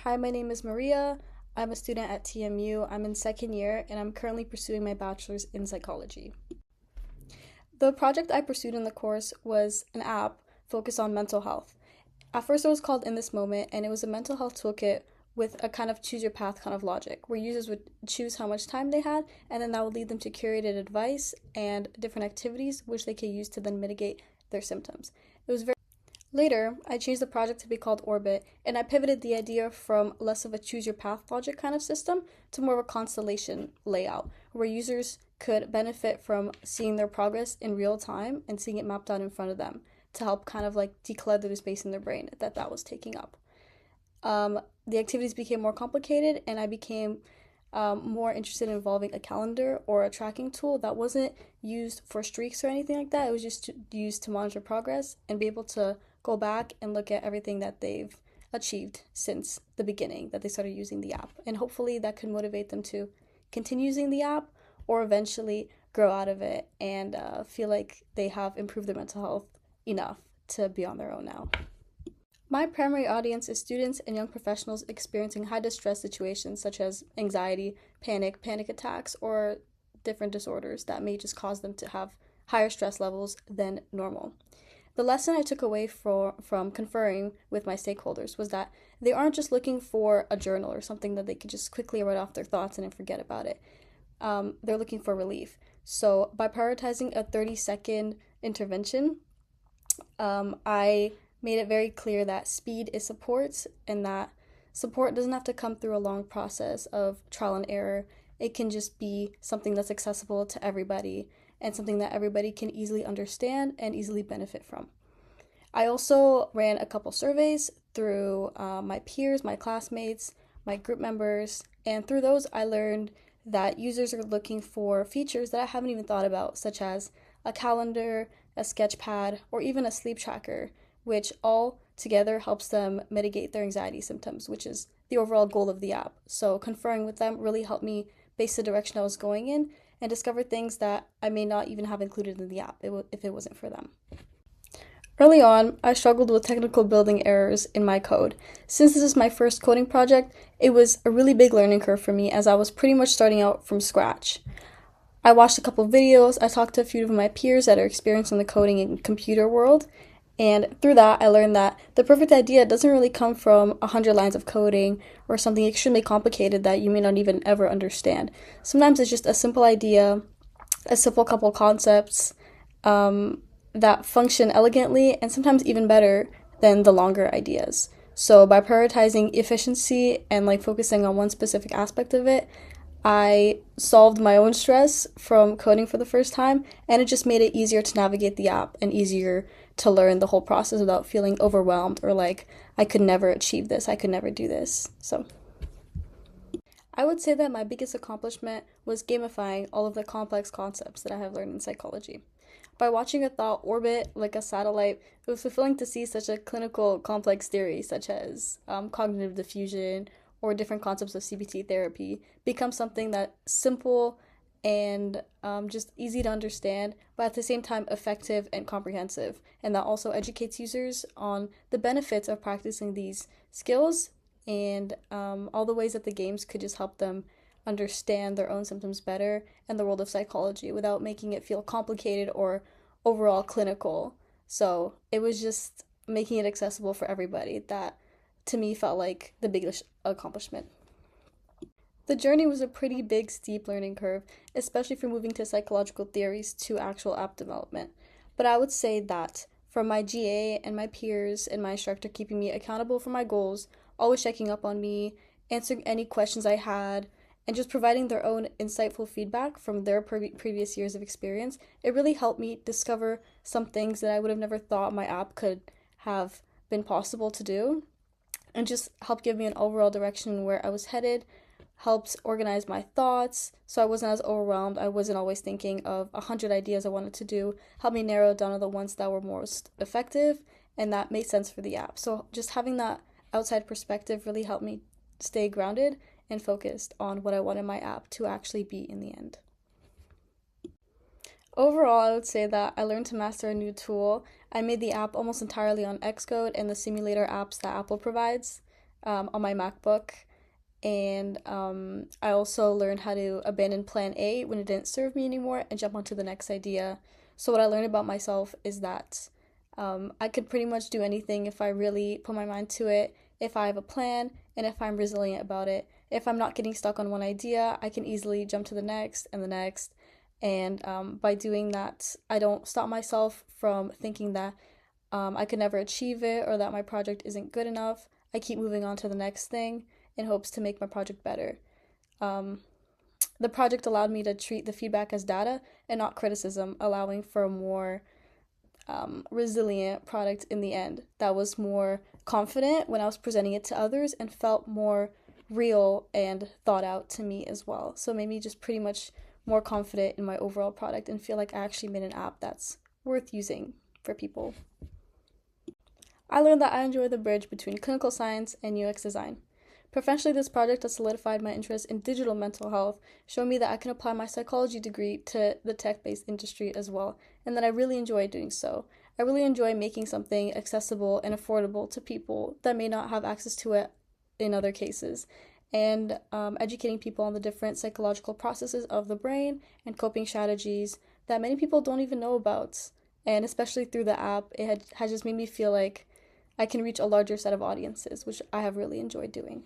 Hi, my name is Maria. I'm a student at TMU. I'm in second year and I'm currently pursuing my bachelor's in psychology. The project I pursued in the course was an app focused on mental health. At first, it was called In This Moment, and it was a mental health toolkit with a kind of choose your path kind of logic, where users would choose how much time they had, and then that would lead them to curated advice and different activities which they could use to then mitigate their symptoms. It was very Later, I changed the project to be called Orbit, and I pivoted the idea from less of a choose your path logic kind of system to more of a constellation layout, where users could benefit from seeing their progress in real time and seeing it mapped out in front of them to help kind of like declutter the space in their brain that was taking up. The activities became more complicated, and I became more interested in involving a calendar or a tracking tool that wasn't used for streaks or anything like that. It was just used to monitor progress and be able to go back and look at everything that they've achieved since the beginning that they started using the app. And hopefully that could motivate them to continue using the app or eventually grow out of it and feel like they have improved their mental health enough to be on their own now. My primary audience is students and young professionals experiencing high distress situations such as anxiety, panic attacks, or different disorders that may just cause them to have higher stress levels than normal. The lesson I took away from conferring with my stakeholders was that they aren't just looking for a journal or something that they could just quickly write off their thoughts and then forget about it. They're looking for relief. So by prioritizing a 30-second intervention, I made it very clear that speed is support and that support doesn't have to come through a long process of trial and error. It can just be something that's accessible to everybody and something that everybody can easily understand and easily benefit from. I also ran a couple surveys through my peers, my classmates, my group members, and through those I learned that users are looking for features that I haven't even thought about, such as a calendar, a sketch pad, or even a sleep tracker, which all together helps them mitigate their anxiety symptoms, which is the overall goal of the app. So conferring with them really helped me base the direction I was going in and discover things that I may not even have included in the app if it wasn't for them. Early on, I struggled with technical building errors in my code. Since this is my first coding project, it was a really big learning curve for me as I was pretty much starting out from scratch. I watched a couple of videos, I talked to a few of my peers that are experienced in the coding and computer world, and through that I learned that the perfect idea doesn't really come from 100 lines of coding or something extremely complicated that you may not even ever understand. Sometimes it's just a simple idea, a simple couple concepts that function elegantly and sometimes even better than the longer ideas. So by prioritizing efficiency and focusing on one specific aspect of it, I solved my own stress from coding for the first time, and it just made it easier to navigate the app and easier to learn the whole process without feeling overwhelmed or like I could never achieve this, I could never do this. So I would say that my biggest accomplishment was gamifying all of the complex concepts that I have learned in psychology. By watching a thought orbit like a satellite, it was fulfilling to see such a clinical complex theory such as cognitive diffusion or different concepts of CBT therapy become something that's simple and just easy to understand, but at the same time effective and comprehensive, and that also educates users on the benefits of practicing these skills and all the ways that the games could just help them understand their own symptoms better and the world of psychology without making it feel complicated or overall clinical. So it was just making it accessible for everybody that to me felt like the biggest accomplishment. The journey was a pretty big, steep learning curve, especially for moving to psychological theories to actual app development. But I would say that from my GA and my peers and my instructor keeping me accountable for my goals, always checking up on me, answering any questions I had, and just providing their own insightful feedback from their previous years of experience, it really helped me discover some things that I would have never thought my app could have been possible to do, and just helped give me an overall direction where I was headed, helped organize my thoughts so I wasn't as overwhelmed. I wasn't always thinking of 100 ideas I wanted to do, helped me narrow down to the ones that were most effective and that made sense for the app. So just having that outside perspective really helped me stay grounded and focused on what I wanted my app to actually be in the end. Overall, I would say that I learned to master a new tool. I made the app almost entirely on Xcode and the simulator apps that Apple provides. on my MacBook. And I also learned how to abandon plan A when it didn't serve me anymore and jump onto the next idea. So, what I learned about myself is that I could pretty much do anything if I really put my mind to it, if I have a plan, and if I'm resilient about it. If I'm not getting stuck on one idea, I can easily jump to the next and the next. And by doing that, I don't stop myself from thinking that I could never achieve it or that my project isn't good enough. I keep moving on to the next thing in hopes to make my project better. Um, the project allowed me to treat the feedback as data and not criticism, allowing for a more resilient product in the end that was more confident when I was presenting it to others and felt more real and thought out to me as well. So it made me just pretty much more confident in my overall product and feel like I actually made an app that's worth using for people. I learned that I enjoy the bridge between clinical science and UX design. Professionally, this project has solidified my interest in digital mental health, showing me that I can apply my psychology degree to the tech-based industry as well, and that I really enjoy doing so. I really enjoy making something accessible and affordable to people that may not have access to it in other cases, and educating people on the different psychological processes of the brain and coping strategies that many people don't even know about. And especially through the app, has just made me feel like I can reach a larger set of audiences, which I have really enjoyed doing.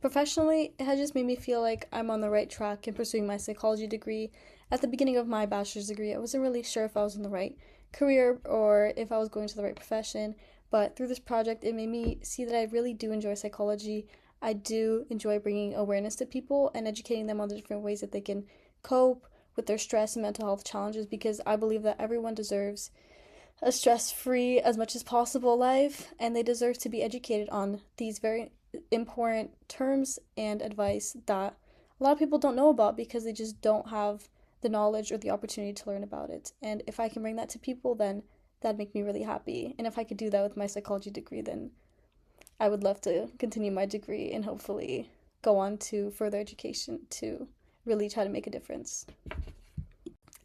Professionally, it has just made me feel like I'm on the right track in pursuing my psychology degree. At the beginning of my bachelor's degree, I wasn't really sure if I was in the right career or if I was going to the right profession, but through this project, it made me see that I really do enjoy psychology. I do enjoy bringing awareness to people and educating them on the different ways that they can cope with their stress and mental health challenges, because I believe that everyone deserves a stress-free as much as possible life, and they deserve to be educated on these very important terms and advice that a lot of people don't know about because they just don't have the knowledge or the opportunity to learn about it. And if I can bring that to people, then that'd make me really happy. And if I could do that with my psychology degree, then I would love to continue my degree and hopefully go on to further education to really try to make a difference.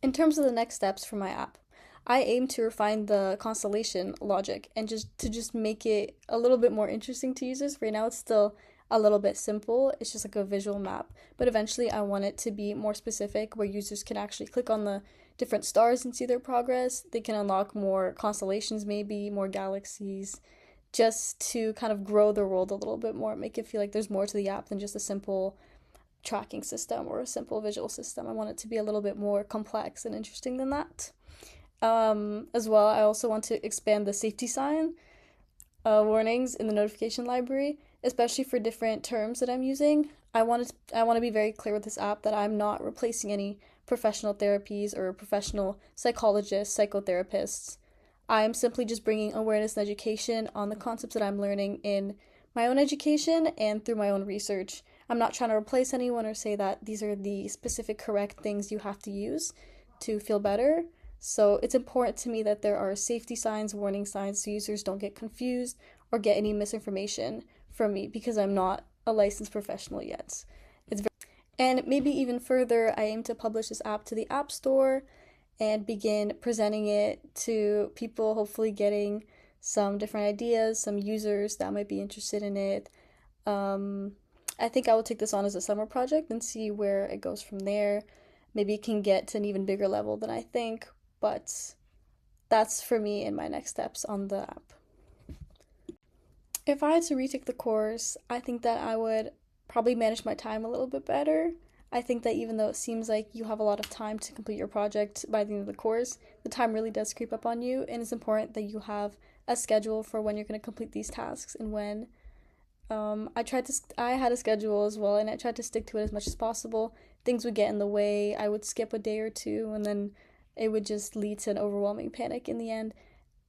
In terms of the next steps for my app, I aim to refine the constellation logic and just make it a little bit more interesting to users. Right now it's still a little bit simple. It's just like a visual map, but eventually I want it to be more specific where users can actually click on the different stars and see their progress. They can unlock more constellations, maybe more galaxies, just to kind of grow the world a little bit more, make it feel like there's more to the app than just a simple tracking system or a simple visual system. I want it to be a little bit more complex and interesting than that. As well, I also want to expand the safety sign warnings in the notification library, especially for different terms that I'm using. I want to be very clear with this app that I'm not replacing any professional therapies or professional psychologists, psychotherapists. I'm simply just bringing awareness and education on the concepts that I'm learning in my own education and through my own research. I'm not trying to replace anyone or say that these are the specific correct things you have to use to feel better. So it's important to me that there are safety signs, warning signs, so users don't get confused or get any misinformation from me because I'm not a licensed professional yet. And maybe even further, I aim to publish this app to the App Store and begin presenting it to people, hopefully getting some different ideas, some users that might be interested in it. I think I will take this on as a summer project and see where it goes from there. Maybe it can get to an even bigger level than I think, but that's for me in my next steps on the app. If I had to retake the course, I think that I would probably manage my time a little bit better. I think that even though it seems like you have a lot of time to complete your project by the end of the course, the time really does creep up on you, and it's important that you have a schedule for when you're going to complete these tasks and when. I had a schedule as well, and I tried to stick to it as much as possible. Things would get in the way. I would skip a day or two, and then it would just lead to an overwhelming panic in the end.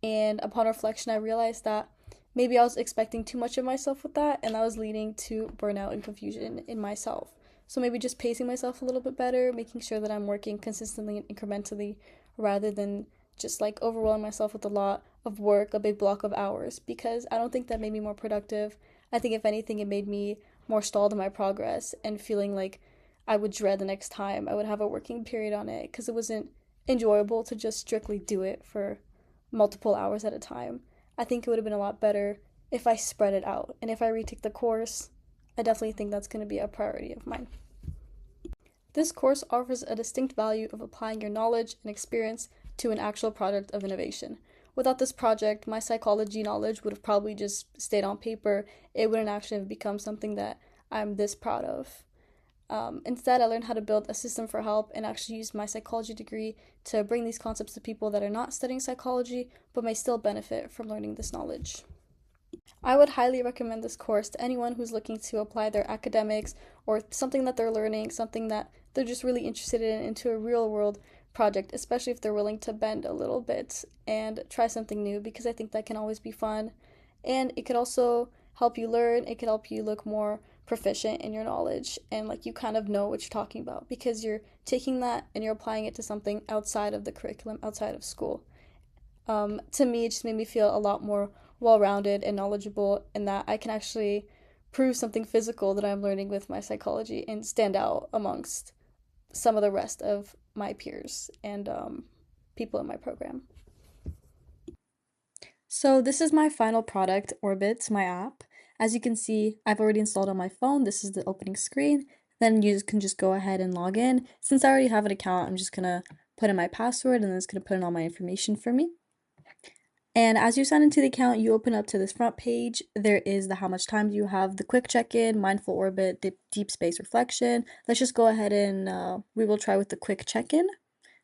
And upon reflection, I realized that maybe I was expecting too much of myself with that, and that was leading to burnout and confusion in myself. So maybe just pacing myself a little bit better, making sure that I'm working consistently and incrementally rather than just like overwhelming myself with a lot of work, a big block of hours, because I don't think that made me more productive. I think if anything, it made me more stalled in my progress and feeling like I would dread the next time I would have a working period on it because it wasn't enjoyable to just strictly do it for multiple hours at a time. I think it would have been a lot better if I spread it out. And if I retake the course, I definitely think that's going to be a priority of mine. This course offers a distinct value of applying your knowledge and experience to an actual product of innovation. Without this project, my psychology knowledge would have probably just stayed on paper. It wouldn't actually have become something that I'm this proud of. Instead, I learned how to build a system for help and actually use my psychology degree to bring these concepts to people that are not studying psychology but may still benefit from learning this knowledge. I would highly recommend this course to anyone who's looking to apply their academics or something that they're learning, something that they're just really interested in, into a real world project, especially if they're willing to bend a little bit and try something new, because I think that can always be fun. And it could also help you learn, it could help you look more proficient in your knowledge and like you kind of know what you're talking about because you're taking that and you're applying it to something outside of the curriculum, outside of school. To me, it just made me feel a lot more well rounded and knowledgeable, in that I can actually prove something physical that I'm learning with my psychology and stand out amongst some of the rest of my peers and people in my program. So, this is my final product, Orbit, my app. As you can see, I've already installed on my phone. This is the opening screen. Then you can just go ahead and log in. Since I already have an account, I'm just gonna put in my password and then it's gonna put in all my information for me. And as you sign into the account, you open up to this front page. There is the how much time you have, the quick check-in, mindful orbit, deep space reflection. Let's just go ahead and we will try with the quick check-in,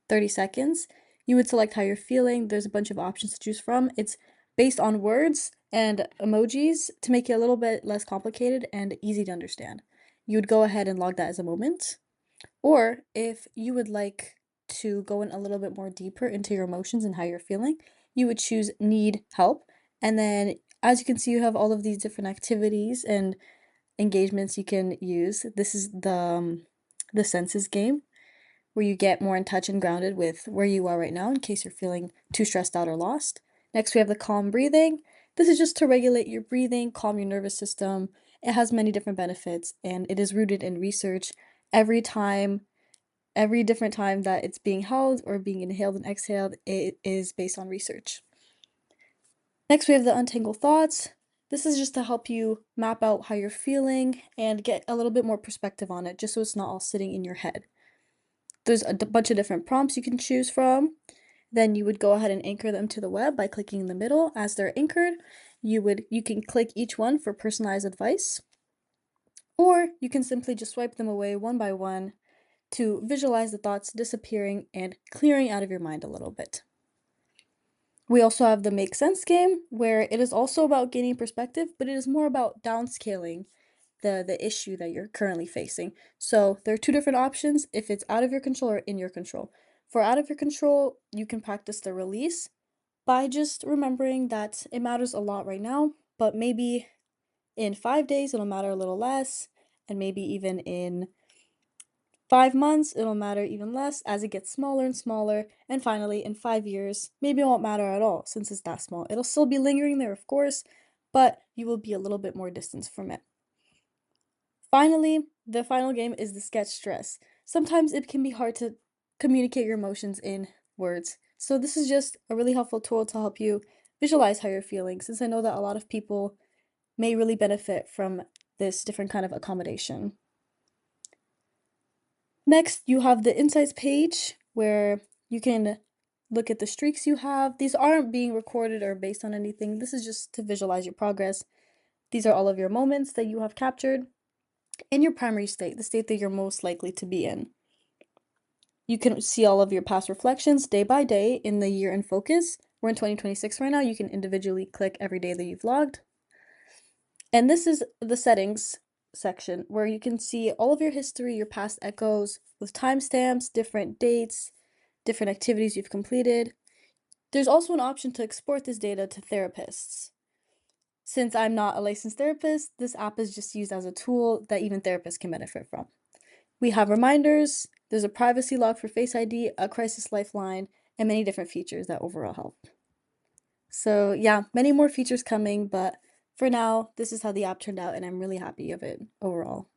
30 seconds. You would select how you're feeling. There's a bunch of options to choose from. It's based on words and emojis to make it a little bit less complicated and easy to understand. You would go ahead and log that as a moment. Or if you would like to go in a little bit more deeper into your emotions and how you're feeling, you would choose need help. And then as you can see, you have all of these different activities and engagements you can use. This is the senses game where you get more in touch and grounded with where you are right now in case you're feeling too stressed out or lost. Next, we have the calm breathing. This is just to regulate your breathing, calm your nervous system. It has many different benefits and it is rooted in research. Every time, every different time that it's being held or being inhaled and exhaled, it is based on research. Next, we have the untangle thoughts. This is just to help you map out how you're feeling and get a little bit more perspective on it, just so it's not all sitting in your head. There's a bunch of different prompts you can choose from. Then you would go ahead and anchor them to the web by clicking in the middle. As they're anchored, you can click each one for personalized advice, or you can simply just swipe them away one by one to visualize the thoughts disappearing and clearing out of your mind a little bit. We also have the make sense game, where it is also about gaining perspective, but it is more about downscaling the issue that you're currently facing. So there are two different options if it's out of your control or in your control. For out of your control, you can practice the release by just remembering that it matters a lot right now, but maybe in 5 days it'll matter a little less, and maybe even in 5 months it'll matter even less as it gets smaller and smaller, and finally in 5 years maybe it won't matter at all since it's that small. It'll still be lingering there, of course, but you will be a little bit more distance from it. Finally, the final game is the sketch stress. Sometimes it can be hard to communicate your emotions in words. So this is just a really helpful tool to help you visualize how you're feeling, since I know that a lot of people may really benefit from this different kind of accommodation. Next, you have the insights page where you can look at the streaks you have. These aren't being recorded or based on anything. This is just to visualize your progress. These are all of your moments that you have captured in your primary state, the state that you're most likely to be in. You can see all of your past reflections day by day in the year in focus. We're in 2026 right now. You can individually click every day that you've logged. And this is the settings section where you can see all of your history, your past echoes with timestamps, different dates, different activities you've completed. There's also an option to export this data to therapists. Since I'm not a licensed therapist, this app is just used as a tool that even therapists can benefit from. We have reminders, there's a privacy lock for Face ID, a crisis lifeline, and many different features that overall help. So yeah, many more features coming, but for now, this is how the app turned out, and I'm really happy of it overall.